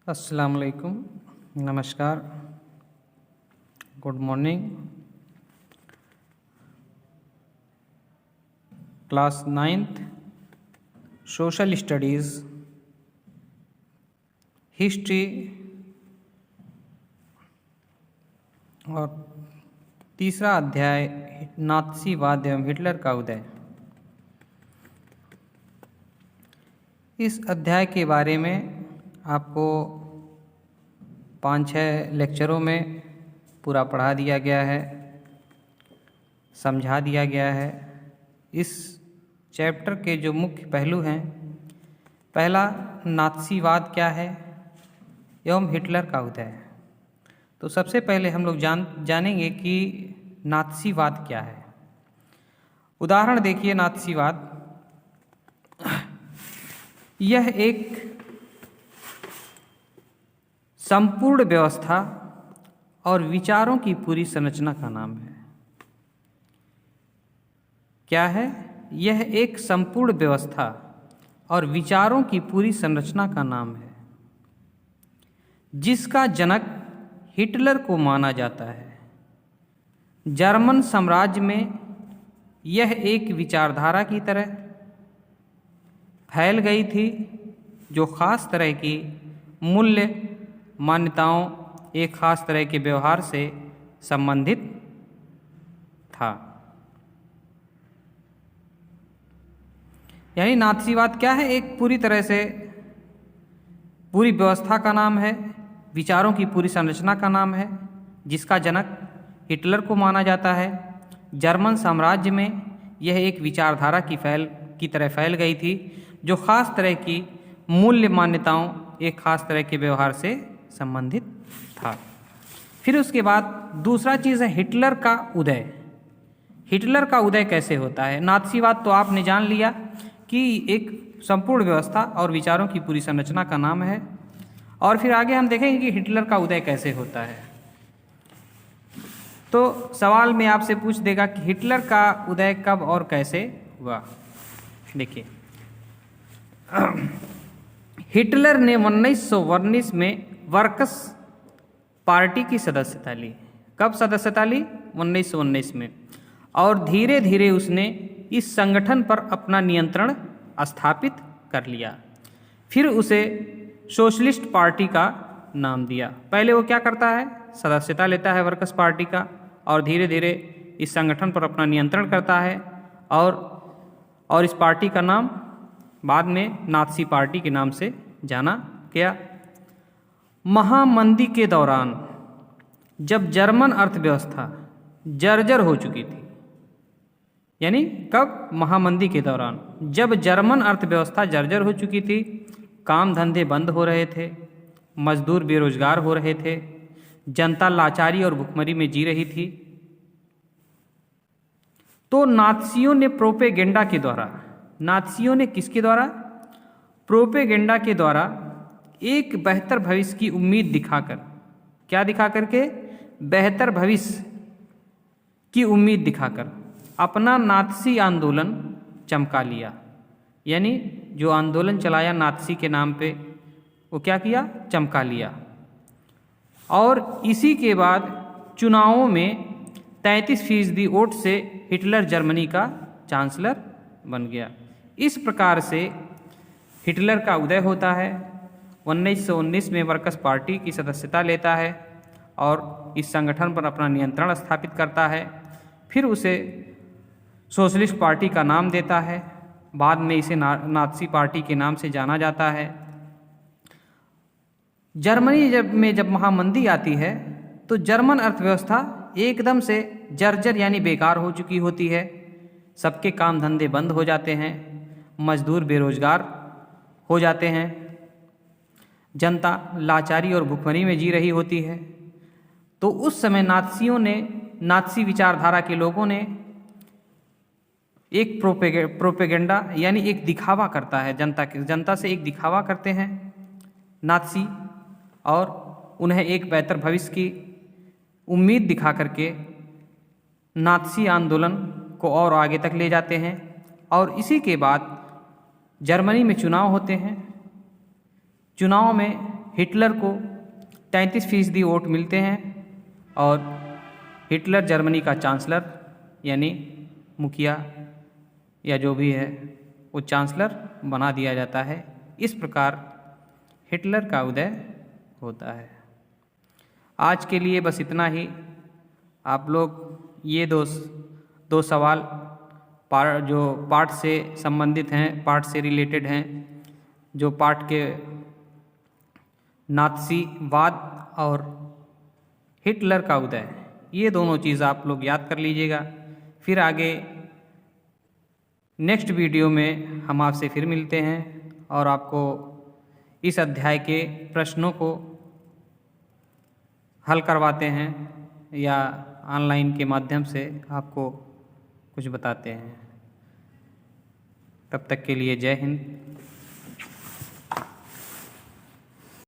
अस्सलाम वालेकुम, नमस्कार, good morning. Class 9th social studies, history और तीसरा अध्याय नात्सीवाद एवं हिटलर का उदय। इस अध्याय के बारे में आपको 5-6 लेक्चरों में पूरा पढ़ा दिया गया है, समझा दिया गया है। इस चैप्टर के जो मुख्य पहलू हैं, पहला नात्सीवाद क्या है एवं हिटलर का उदय। तो सबसे पहले हम लोग जानेंगे कि नात्सीवाद क्या है। उदाहरण देखिए, नात्सीवाद यह एक संपूर्ण व्यवस्था और विचारों की पूरी संरचना का नाम है। क्या है? यह एक संपूर्ण व्यवस्था और विचारों की पूरी संरचना का नाम है, जिसका जनक हिटलर को माना जाता है। जर्मन साम्राज्य में यह एक विचारधारा की तरह फैल गई थी, जो खास तरह की मूल्य मान्यताओं, एक खास तरह के व्यवहार से संबंधित था। यानी नात्सीवाद क्या है? एक पूरी तरह से पूरी व्यवस्था का नाम है, विचारों की पूरी संरचना का नाम है, जिसका जनक हिटलर को माना जाता है। जर्मन साम्राज्य में यह एक विचारधारा की तरह फैल गई थी, जो खास तरह की मूल्य मान्यताओं, एक खास तरह के व्यवहार से संबंधित था। फिर उसके बाद दूसरा चीज़ है हिटलर का उदय। हिटलर का उदय कैसे होता है? नात्सीवाद तो आपने जान लिया कि एक संपूर्ण व्यवस्था और विचारों की पूरी संरचना का नाम है, और फिर आगे हम देखेंगे कि हिटलर का उदय कैसे होता है। तो सवाल में आपसे पूछ देगा कि हिटलर का उदय कब और कैसे हुआ। देखिए, हिटलर ने 1919 में वर्कर्स पार्टी की सदस्यता ली। कब सदस्यता ली? 1919 में। और धीरे धीरे उसने इस संगठन पर अपना नियंत्रण स्थापित कर लिया। फिर उसे सोशलिस्ट पार्टी का नाम दिया। पहले वो क्या करता है? सदस्यता लेता है वर्कर्स पार्टी का, और धीरे धीरे इस संगठन पर अपना नियंत्रण करता है, और इस पार्टी का नाम बाद में नात्सी पार्टी के नाम से जाना गया। महामंदी के दौरान, जब जर्मन अर्थव्यवस्था जर्जर हो चुकी थी, यानी कब? महामंदी के दौरान, जब जर्मन अर्थव्यवस्था जर्जर हो चुकी थी, काम धंधे बंद हो रहे थे, मजदूर बेरोजगार हो रहे थे, जनता लाचारी और भुखमरी में जी रही थी, तो नात्सियों ने प्रोपेगेंडा के द्वारा, नात्सियों ने किसके द्वारा? प्रोपेगेंडा के द्वारा एक बेहतर भविष्य की उम्मीद दिखाकर, क्या दिखा करके? बेहतर भविष्य की उम्मीद दिखाकर अपना नात्सी आंदोलन चमका लिया। यानी जो आंदोलन चलाया नात्सी के नाम पे, वो क्या किया? चमका लिया। और इसी के बाद चुनावों में 33% वोट से हिटलर जर्मनी का चांसलर बन गया। इस प्रकार से हिटलर का उदय होता है। 1919 में वर्कर्स पार्टी की सदस्यता लेता है और इस संगठन पर अपना नियंत्रण स्थापित करता है। फिर उसे सोशलिस्ट पार्टी का नाम देता है, बाद में इसे नात्सी पार्टी के नाम से जाना जाता है। जर्मनी जब महामंदी आती है, तो जर्मन अर्थव्यवस्था एकदम से जर्जर यानी बेकार हो चुकी होती है। सबके काम धंधे बंद हो जाते हैं, मजदूर बेरोजगार हो जाते हैं, जनता लाचारी और भुखमरी में जी रही होती है। तो उस समय नात्सी विचारधारा के लोगों ने एक प्रोपेगेंडा यानी एक दिखावा करता है, जनता से एक दिखावा करते हैं नात्सी, और उन्हें एक बेहतर भविष्य की उम्मीद दिखा करके नात्सी आंदोलन को और आगे तक ले जाते हैं। और इसी के बाद जर्मनी में चुनाव होते हैं। चुनाव में हिटलर को 33% वोट मिलते हैं और हिटलर जर्मनी का चांसलर यानी मुखिया या जो भी है वो चांसलर बना दिया जाता है। इस प्रकार हिटलर का उदय होता है। आज के लिए बस इतना ही। आप लोग ये दो सवाल जो पाठ से संबंधित हैं, पाठ से रिलेटेड हैं, जो पाठ के नात्सीवाद और हिटलर का उदय, ये दोनों चीज़ आप लोग याद कर लीजिएगा। फिर आगे नेक्स्ट वीडियो में हम आपसे फिर मिलते हैं और आपको इस अध्याय के प्रश्नों को हल करवाते हैं या ऑनलाइन के माध्यम से आपको कुछ बताते हैं। तब तक के लिए जय हिंद।